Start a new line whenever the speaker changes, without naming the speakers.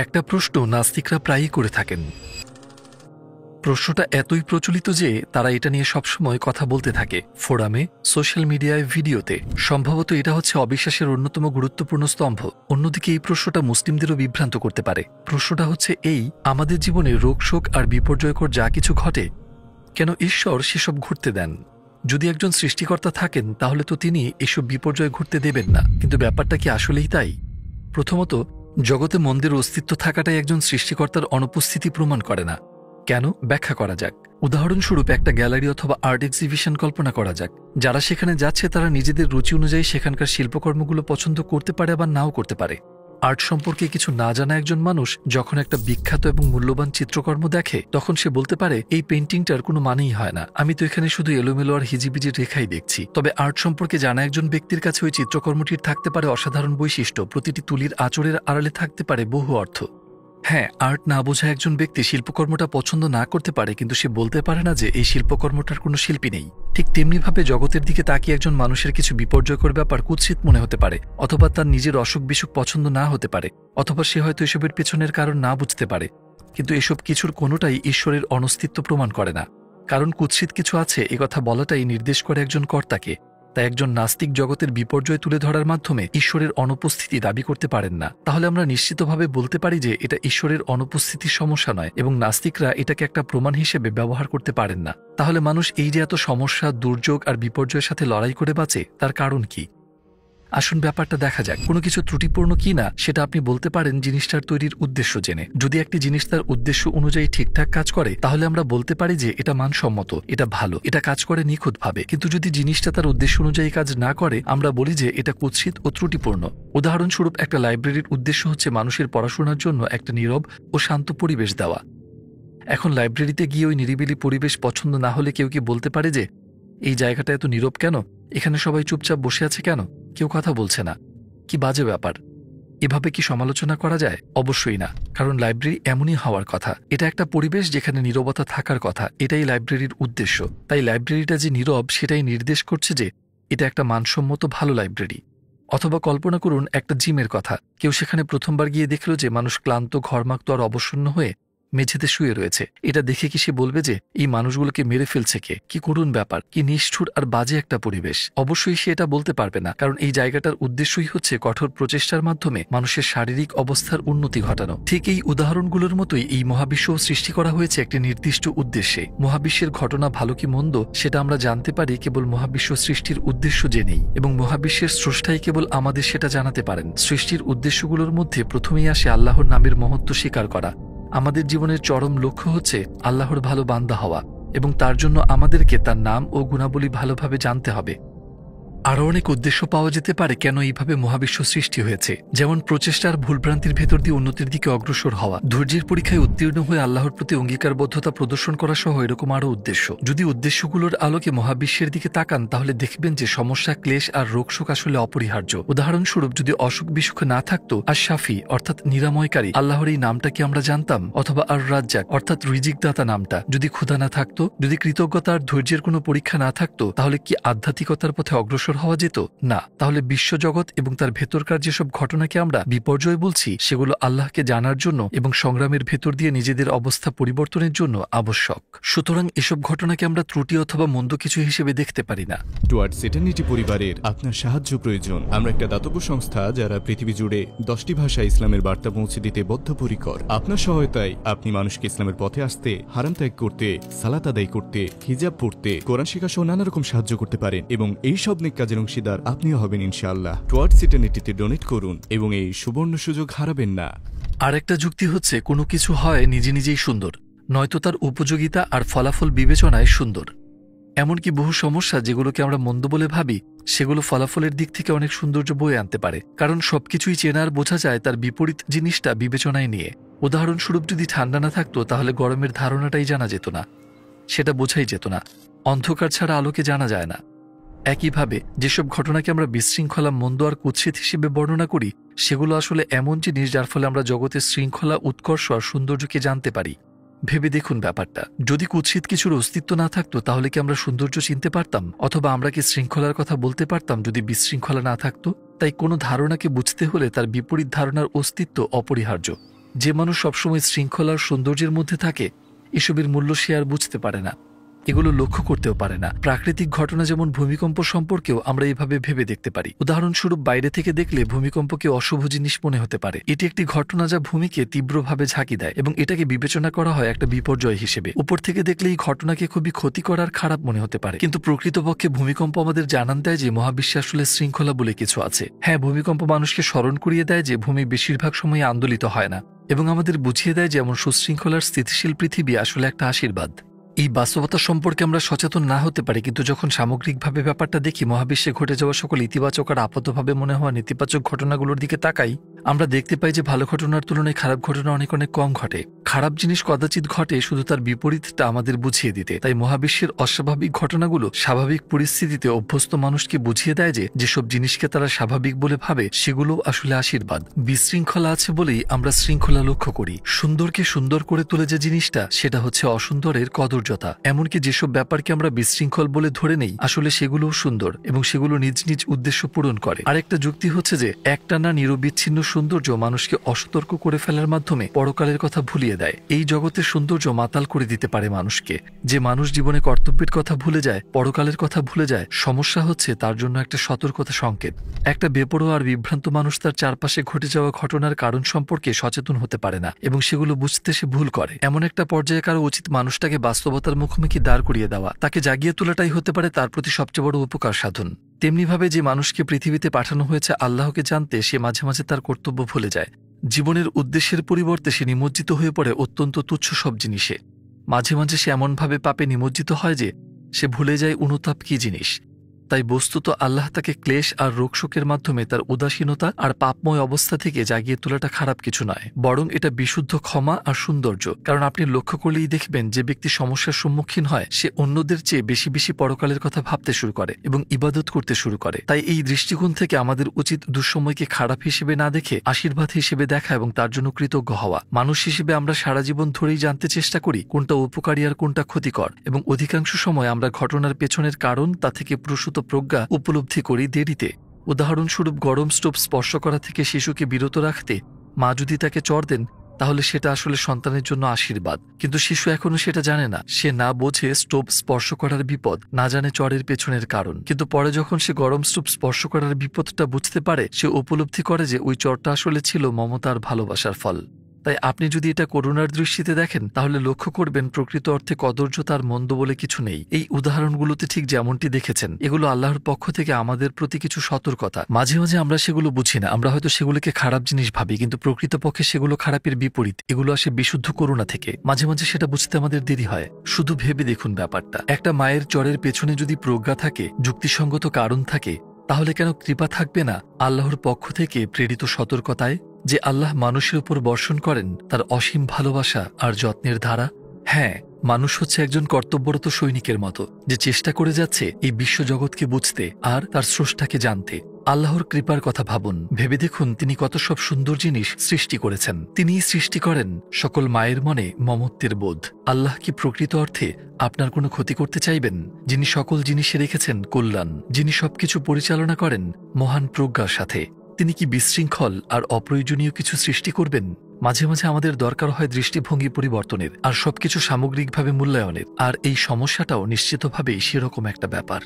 একটা প্রশ্ন নাস্তিকরা প্রায়ই করে থাকেন। প্রশ্নটা এতই প্রচলিত যে তারা এটা নিয়ে সবসময় কথা বলতে থাকে, ফোরামে, সোশ্যাল মিডিয়ায়, ভিডিওতে। সম্ভবত এটা হচ্ছে অবিশ্বাসের অন্যতম গুরুত্বপূর্ণ স্তম্ভ। অন্যদিকে এই প্রশ্নটা মুসলিমদেরও বিভ্রান্ত করতে পারে। প্রশ্নটা হচ্ছে এই, আমাদের জীবনে রোগ শোক আর বিপর্যয়কর যা কিছু ঘটে, কেন ঈশ্বর সেসব ঘটতে দেন? যদি একজন সৃষ্টিকর্তা থাকেন তাহলে তো তিনি এসব বিপর্যয় ঘটতে দেবেন না। কিন্তু ব্যাপারটা কি আসলেই তাই? প্রথমত, জগতে মন্দের অস্তিত্ব থাকাটাই একজন সৃষ্টিকর্তার অনুপস্থিতি প্রমাণ করে না। কেন? ব্যাখ্যা করা যাক। উদাহরণস্বরূপ একটা গ্যালারি অথবা আর্ট এক্সিবিশন কল্পনা করা যাক। যারা সেখানে যাচ্ছে তারা নিজেদের রুচি অনুযায়ী সেখানকার শিল্পকর্মগুলো পছন্দ করতে পারে আবার নাও করতে পারে। আর্ট সম্পর্কে কিছু না জানা একজন মানুষ যখন একটা বিখ্যাত এবং মূল্যবান চিত্রকর্ম দেখে, তখন সে বলতে পারে এই পেইন্টিংটার কোনো মানেই হয় না, আমি তো এখানে শুধু এলোমেলো আর হিজিবিজির রেখাই দেখছি। তবে আর্ট সম্পর্কে জানা একজন ব্যক্তির কাছে ওই চিত্রকর্মটির থাকতে পারে অসাধারণ বৈশিষ্ট্য, প্রতিটি তুলির আঁচড়ের আড়ালে থাকতে পারে বহু অর্থ। হ্যাঁ, আর্ট না বোঝা একজন ব্যক্তি শিল্পকর্মটা পছন্দ না করতে পারে, কিন্তু সে বলতে পারে না যে এই শিল্পকর্মটার কোনো শিল্পী নেই। ঠিক তেমনিভাবে জগতের দিকে তাকিয়ে একজন মানুষের কিছু বিপর্যয়কর ব্যাপার কুৎসিত মনে হতে পারে, অথবা তার নিজের অসুখ বিসুখ পছন্দ না হতে পারে, অথবা সে হয়তো এসবের পেছনের কারণ না বুঝতে পারে। কিন্তু এসব কিছুর কোনোটাই ঈশ্বরের অনস্তিত্ব প্রমাণ করে না। কারণ কুৎসিত কিছু আছে একথা বলাটাই নির্দেশ করে একজন কর্তাকে। তাই একজন নাস্তিক জগতের বিপর্যয় তুলে ধরার মাধ্যমে ঈশ্বরের অনুপস্থিতি দাবি করতে পারেন না। তাহলে আমরা নিশ্চিতভাবে বলতে পারি যে এটা ঈশ্বরের অনুপস্থিতির সমস্যা নয়, এবং নাস্তিকরা এটাকে একটা প্রমাণ হিসেবে ব্যবহার করতে পারেন না। তাহলে মানুষ এই যে এত সমস্যা, দুর্যোগ আর বিপর্যয়ের সাথে লড়াই করে বাঁচে, তার কারণ কি? আসুন ব্যাপারটা দেখা যাক। কোনো কিছু ত্রুটিপূর্ণ কি না সেটা আপনি বলতে পারেন জিনিসটার তৈরির উদ্দেশ্য জেনে। যদি একটি জিনিস তার উদ্দেশ্য অনুযায়ী ঠিকঠাক কাজ করে, তাহলে আমরা বলতে পারি যে এটা মানসম্মত, এটা ভালো, এটা কাজ করে নিখুঁতভাবে। কিন্তু যদি জিনিসটা তার উদ্দেশ্য অনুযায়ী কাজ না করে, আমরা বলি যে এটা কুৎসিত ও ত্রুটিপূর্ণ। উদাহরণস্বরূপ, একটা লাইব্রেরির উদ্দেশ্য হচ্ছে মানুষের পড়াশোনার জন্য একটা নীরব ও শান্ত পরিবেশ দেওয়া। এখন লাইব্রেরিতে গিয়ে ওই নিরিবিলি পরিবেশ পছন্দ না হলে কেউ কি বলতে পারে যে এই জায়গাটা এত নীরব কেন, এখানে সবাই চুপচাপ বসে আছে কেন, কেউ কথা বলছে না, কি বাজে ব্যাপার? এভাবে কি সমালোচনা করা যায়? অবশ্যই না, কারণ লাইব্রেরি এমনই হওয়ার কথা। এটা একটা পরিবেশ যেখানে নীরবতা থাকার কথা, এটাই লাইব্রেরির উদ্দেশ্য। তাই লাইব্রেরিটা যে নীরব সেটাই নির্দেশ করছে যে এটা একটা মানসম্মত ভালো লাইব্রেরি। অথবা কল্পনা করুন একটা জিমের কথা। কেউ সেখানে প্রথমবার গিয়ে দেখল যে মানুষ ক্লান্ত, ঘর্মাক্ত আর অবসন্ন হয়ে মেঝেতে শুয়ে রয়েছে। এটা দেখে কি সে বলবে যে এই মানুষগুলোকে মেরে ফেলছে কে, কি করুণ ব্যাপার, কি নিষ্ঠুর আর বাজে একটা পরিবেশ? অবশ্যই সে এটা বলতে পারবে না, কারণ এই জায়গাটার উদ্দেশ্যই হচ্ছে কঠোর প্রচেষ্টার মাধ্যমে মানুষের শারীরিক অবস্থার উন্নতি ঘটানো। ঠিক এই উদাহরণগুলোর মতোই এই মহাবিশ্ব সৃষ্টি করা হয়েছে একটি নির্দিষ্ট উদ্দেশ্যে। মহাবিশ্বের ঘটনা ভালো কি মন্দ সেটা আমরা জানতে পারি কেবল মহাবিশ্ব সৃষ্টির উদ্দেশ্য জেনেই, এবং মহাবিশ্বের স্রষ্টাই কেবল আমাদের সেটা জানাতে পারেন। সৃষ্টির উদ্দেশ্যগুলোর মধ্যে প্রথমেই আসে আল্লাহর নামের মহত্ব স্বীকার করা। আমাদের জীবনের চরম লক্ষ্য হচ্ছে আল্লাহর ভালো বান্দা হওয়া, এবং তার জন্য আমাদেরকে তার নাম ও গুণাবলী ভালোভাবে জানতে হবে। আরও অনেক উদ্দেশ্য পাওয়া যেতে পারে কেন এইভাবে মহাবিশ্ব সৃষ্টি হয়েছে, যেমন প্রচেষ্টার ভুলভ্রান্তির ভেতর দিয়ে উন্নতির দিকে অগ্রসর হওয়া, ধৈর্যের পরীক্ষায় উত্তীর্ণ হয়ে আল্লাহর প্রতি অঙ্গীকারবদ্ধতা প্রদর্শন করা সহ এরকম আরও উদ্দেশ্য। যদি উদ্দেশ্যগুলোর আলোকে মহাবিশ্বের দিকে তাকান, তাহলে দেখবেন যে সমস্যা, ক্লেশ আর রোগশোক আসলে অপরিহার্য। উদাহরণস্বরূপ, যদি অসুখ বিসুখ না থাকতো, আর শাফি অর্থাৎ নিরাময়কারী আল্লাহর এই নামটা কি আমরা জানতাম? অথবা আর রাজ্জাক অর্থাৎ রিজিকদাতা নামটা? যদি ক্ষুধা না থাকতো, যদি কৃতজ্ঞতা আর ধৈর্যের কোনো পরীক্ষা না থাকতো, তাহলে কি আধ্যাত্মিকতার পথে অগ্রসর হওয়া যেত? না। তাহলে বিশ্বজগৎ এবং তার ভেতরকার যেসব ঘটনাকে আমরা বিপর্যয় বলছি, সেগুলো আল্লাহকে জানার জন্য এবং সংগ্রামের ভেতর দিয়ে নিজেদের অবস্থা পরিবর্তনের জন্য আবশ্যক। সুতরাং এসব ঘটনাকে আমরা ত্রুটি অথবা মন্দ কিছু হিসেবে দেখতে পারি না।
টুয়ার্ডস ইটারনিটি পরিবারের আপনার সাহায্য প্রয়োজন। আমরা একটা দাতব্য সংস্থা যারা পৃথিবী জুড়ে 10টি ভাষায় ইসলামের বার্তা পৌঁছে দিতে বদ্ধপরিকর। আপনার সহায়তায় আপনি মানুষকে ইসলামের পথে আসতে, হারাম ত্যাগ করতে, সালাত আদায় করতে, হিজাব পড়তে, কোরআন শিক্ষা সহ নানা রকম সাহায্য করতে পারেন, এবং এই সব নেক কাজের অংশীদার আপনিও হবেন ইনশাআল্লাহ। টুয়ার্ডস ইটারনিটিতে ডোনেট করুন এবং এই সুবর্ণ সুযোগ হারাবেন না।
আরেকটা যুক্তি হচ্ছে কোনো কিছু হয় নিজে নিজেই সুন্দর, নয়তো তার উপযোগিতা আর ফলাফল বিবেচনায় সুন্দর। এমনকি বহু সমস্যা যেগুলোকে আমরা মন্দ বলে ভাবি, সেগুলো ফলাফলের দিক থেকে অনেক সৌন্দর্য বয়ে আনতে পারে, কারণ সবকিছুই চেনা আর বোঝা যায় তার বিপরীত জিনিসটা বিবেচনায় নিয়ে। উদাহরণস্বরূপ, যদি ঠান্ডা না থাকতো তাহলে গরমের ধারণাটাই জানা যেত না, সেটা বোঝাই যেত না। অন্ধকার ছাড়া আলোকে জানা যায় না। একইভাবে যেসব ঘটনাকে আমরা বিশৃঙ্খলা, মন্দ আর কুৎসিত হিসেবে বর্ণনা করি, সেগুলো আসলে এমন জিনিস যার ফলে আমরা জগতের শৃঙ্খলা, উৎকর্ষ আর সৌন্দর্যকে জানতে পারি। ভেবে দেখুন ব্যাপারটা, যদি কুৎসিত কিছুর অস্তিত্ব না থাকতো তাহলে কি আমরা সৌন্দর্য চিনতে পারতাম? অথবা আমরা কি শৃঙ্খলার কথা বলতে পারতাম যদি বিশৃঙ্খলা না থাকতো? তাই কোনো ধারণাকে বুঝতে হলে তার বিপরীত ধারণার অস্তিত্ব অপরিহার্য। যে মানুষ সবসময় শৃঙ্খলার সৌন্দর্যের মধ্যে থাকে এসবের মূল্য সে আর বুঝতে পারে না, এগুলো লক্ষ্য করতেও পারে না। প্রাকৃতিক ঘটনা যেমন ভূমিকম্প সম্পর্কেও আমরা এভাবে ভেবে দেখতে পারি। উদাহরণস্বরূপ বাইরে থেকে দেখলে ভূমিকম্পকে অশুভ জিনিস মনে হতে পারে। এটি একটি ঘটনা যা ভূমিকে তীব্রভাবে ঝাঁকি দেয় এবং এটাকে বিবেচনা করা হয় একটা বিপর্যয় হিসেবে। উপর থেকে দেখলে এই ঘটনাকে খুবই ক্ষতিকর আর খারাপ মনে হতে পারে, কিন্তু প্রকৃতপক্ষে ভূমিকম্প আমাদের জানান দেয় যে মহাবিশ্বে আসলে শৃঙ্খলা বলে কিছু আছে। হ্যাঁ, ভূমিকম্প মানুষকে স্মরণ করিয়ে দেয় যে ভূমি বেশিরভাগ সময় আন্দোলিত হয় না এবং আমাদের বুঝিয়ে দেয় যে এমন সুশৃঙ্খলার স্থিতিশীল পৃথিবী আসলে একটা আশীর্বাদ। এই বাস্তবতা সম্পর্কে আমরা সচেতন না হতে পারি, কিন্তু যখন সামগ্রিকভাবে ব্যাপারটা দেখি, মহাবিশ্বে ঘটে যাওয়া সকল ইতিবাচক আর আপাতভাবে মনে হওয়া নেতিবাচক ঘটনাগুলোর দিকে তাকাই, আমরা দেখতে পাই যে ভালো ঘটনার তুলনায় খারাপ ঘটনা অনেক অনেক কম ঘটে। খারাপ জিনিস কদাচিৎ ঘটে শুধু তার বিপরীতটা আমাদের বুঝিয়ে দিতে। তাই মহাবিশ্বের অস্বাভাবিক ঘটনাগুলো স্বাভাবিক পরিস্থিতিতে অভ্যস্ত মানুষকে বুঝিয়ে দেয় যে যেসব জিনিসকে তারা স্বাভাবিক বলে ভাবে সেগুলো আসলে আশীর্বাদ। বিশৃঙ্খলা আছে বলেই আমরা শৃঙ্খলা লক্ষ্য করি। সুন্দরকে সুন্দর করে তোলে যে জিনিসটা, সেটা হচ্ছে অসুন্দরের কদর্যতা। এমনকি যেসব ব্যাপারকে আমরা বিশৃঙ্খল বলে ধরে নেই, আসলে সেগুলোও সুন্দর এবং সেগুলো নিজ নিজ উদ্দেশ্য পূরণ করে। আরেকটা যুক্তি হচ্ছে যে একটানা নিরবিচ্ছিন্ন সৌন্দর্য মানুষকে অসতর্ক করে ফেলার মাধ্যমে পরকালের কথা ভুলিয়ে দেয়। এই জগতের সৌন্দর্য মাতাল করে দিতে পারে মানুষকে। যে মানুষ জীবনে কর্তব্যের কথা ভুলে যায়, পরকালের কথা ভুলে যায়, সমস্যা হচ্ছে তার জন্য একটা সতর্কতা সংকেত। একটা বেপরোয়া আর বিভ্রান্ত মানুষ তার চারপাশে ঘটে যাওয়া ঘটনার কারণ সম্পর্কে সচেতন হতে পারে না এবং সেগুলো বুঝতে সে ভুল করে। এমন একটা পর্যায়ে কারো উচিত মানুষটাকে বাস্তবতার মুখোমুখি দাঁড় করিয়ে দেওয়া, তাকে জাগিয়ে তোলাটাই হতে পারে তার প্রতি সবচেয়ে বড় উপকার সাধন। তেমনিভাবে যে মানুষকে পৃথিবীতে পাঠানো হয়েছে আল্লাহকে জানতে, সে মাঝে মাঝে তার কর্তব্য ভুলে যায়। জীবনের উদ্দেশ্যের পরিবর্তে সে নিমজ্জিত হয়ে পড়ে অত্যন্ত তুচ্ছ সব জিনিসে। মাঝে মাঝে সে এমনভাবে পাপে নিমজ্জিত হয় যে সে ভুলে যায় অনুতাপ কি জিনিস। তাই বস্তুত আল্লাহ তাকে ক্লেশ আর রোগশোকের মাধ্যমে তার উদাসীনতা আর পাপময় অবস্থা থেকে জাগিয়ে তোলাটা খারাপ কিছু নয়, বরং এটা বিশুদ্ধ ক্ষমা আর সৌন্দর্য। কারণ আপনি লক্ষ্য করলেই দেখবেন যে ব্যক্তি সমস্যার সম্মুখীন হয়, সে অন্যদের চেয়ে বেশি বেশি পরকালের কথা ভাবতে শুরু করে এবং ইবাদত করতে শুরু করে। তাই এই দৃষ্টিকোণ থেকে আমাদের উচিত দুঃসময়কে খারাপ হিসেবে না দেখে আশীর্বাদ হিসেবে দেখা এবং তার জন্য কৃতজ্ঞ হওয়া। মানুষ হিসেবে আমরা সারা জীবন ধরেই জানতে চেষ্টা করি কোনটা উপকারী আর কোনটা ক্ষতিকর, এবং অধিকাংশ সময় আমরা ঘটনার পেছনের কারণ তা থেকে প্রসূত প্রজ্ঞা উপলব্ধি করি দেরিতে। উদাহরণস্বরূপ, গরম স্টোভ স্পর্শ করা থেকে শিশুকে বিরত রাখতে মা যদি তাকে চড় দেন, তাহলে সেটা আসলে সন্তানের জন্য আশীর্বাদ। কিন্তু শিশু এখনো সেটা জানে না। সে না বোঝে স্টোভ স্পর্শ করার বিপদ, না জানে চড়ের পেছনের কারণ। কিন্তু পরে যখন সে গরম স্টোভ স্পর্শ করার বিপদটা বুঝতে পারে, সে উপলব্ধি করে যে ওই চড়টা আসলে ছিল মমতার ভালোবাসার ফল। তাই আপনি যদি এটা করুণার দৃষ্টিতে দেখেন, তাহলে লক্ষ্য করবেন প্রকৃত অর্থে কদর্য তার মন্দ বলে কিছু নেই। এই উদাহরণগুলোতে ঠিক যেমনটি দেখেছেন, এগুলো আল্লাহর পক্ষ থেকে আমাদের প্রতি কিছু সতর্কতা। মাঝে মাঝে আমরা সেগুলো বুঝি না, আমরা হয়তো সেগুলোকে খারাপ জিনিস ভাবি, কিন্তু প্রকৃতপক্ষে সেগুলো খারাপের বিপরীত। এগুলো আসে বিশুদ্ধ করুণা থেকে। মাঝে মাঝে সেটা বুঝতে আমাদের দেরি হয়। শুধু ভেবে দেখুন ব্যাপারটা, একটা মায়ের চরের পেছনে যদি প্রজ্ঞা থাকে, যুক্তিসঙ্গত কারণ থাকে, তাহলে কেন কৃপা থাকবে না আল্লাহর পক্ষ থেকে প্রেরিত সতর্কতায়, যে আল্লাহ মানুষের উপর বর্ষণ করেন তার অসীম ভালোবাসা আর যত্নের ধারা? হ্যাঁ, মানুষ হচ্ছে একজন কর্তব্যরত সৈনিকের মতো, যে চেষ্টা করে যাচ্ছে এই বিশ্বজগৎকে বুঝতে আর তার স্রষ্টাকে জানতে। আল্লাহর কৃপার কথা ভাবুন, ভেবে দেখুন তিনি কত সব সুন্দর জিনিস সৃষ্টি করেছেন। তিনিই সৃষ্টি করেন সকল মায়ের মনে মমত্বের বোধ। আল্লাহ কি প্রকৃত অর্থে আপনার কোনো ক্ষতি করতে চাইবেন? যিনি সকল জিনিসে রেখেছেন কল্যাণ, যিনি সবকিছু পরিচালনা করেন মহান প্রজ্ঞার সাথে, তিনি কি বিশৃঙ্খল আর অপ্রয়োজনীয় কিছু সৃষ্টি করবেন? মাঝে মাঝে আমাদের দরকার হয় দৃষ্টিভঙ্গি পরিবর্তনের আর সবকিছু সামগ্রিকভাবে মূল্যায়নের, আর এই সমস্যাটাও নিশ্চিতভাবেই সেরকম একটা ব্যাপার।